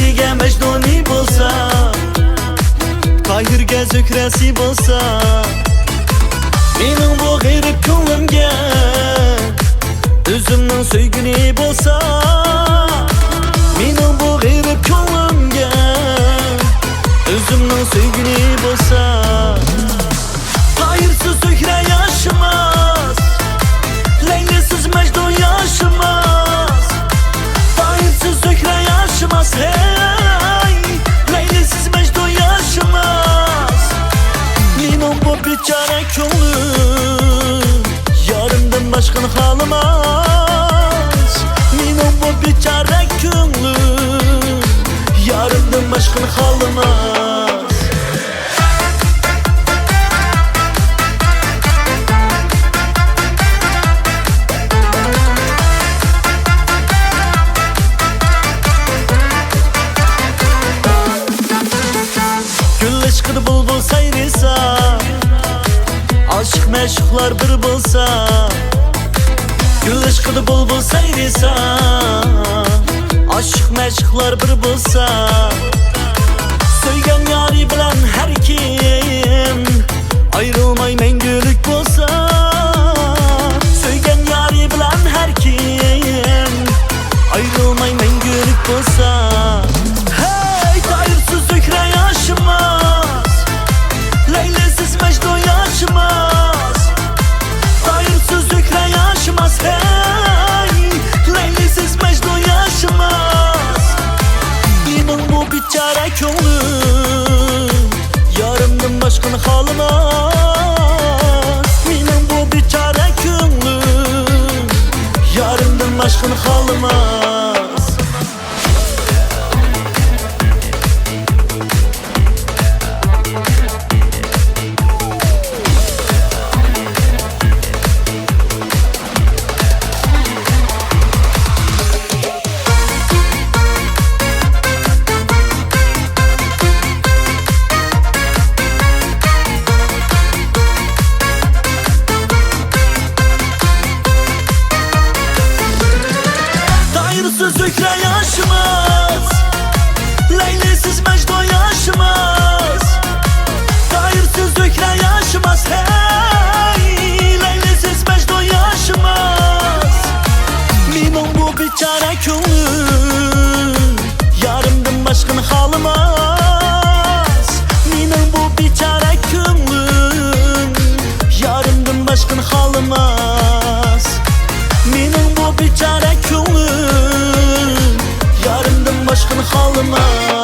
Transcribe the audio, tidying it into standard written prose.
Leyliga Majduni bo'lsa, Toyirga Zukrasi bo'lsa, mening bu g'irib ko'nglimga o'zimning suyguni bo'lsa, mening bu g'irib ko'nglimga o'zimning suyguni bo'lsa, Toyirsiz Zukra yaşamaz, Leylisiz Majdun yaşamaz, Toyirsiz Zukra yaşamaz, hey, Leylisiz Majdun yaşamaz. Mening bu bichara ko'nglim yarimdan boshqani xolamas. Mening bu bichara ko'nglim yarimdan boshqani xolamas. Aşkını bulbul sayrisa, aşık meşhuklar bir bulsa, gül aşkını bulbul sayrisa, aşık meşhuklar bir bulsa, söygen yari bilen her kim ayrılmay mengülük bulsa, söygen yari bilen her kim ayrılmay mengülük bulsa, hey, Toyirsiz Zukra yaşamaz, Leylisiz Majdun yaşamaz, Toyirsiz Zukra yaşamaz, hey, Leylisiz Majdun yaşamaz. Mening bu bichara ko'nglim yarimdan boshqani xolamas. Mening bu bichara ko'nglim yarimdan boshqani xolamas. Toyirsiz Zukra yaşamaz, Leylisiz Majdun yaşamaz, Toyirsiz Zukra yaşamaz, hey, Leylisiz Majdun yaşamaz. Mening bu bichara ko'nglim yarimdan boshqani xolamas. Mening bu bichara ko'nglim yarimdan boshqani xolamas. Mening bu bichara ko'nglim yarimdan boshqani xolamas.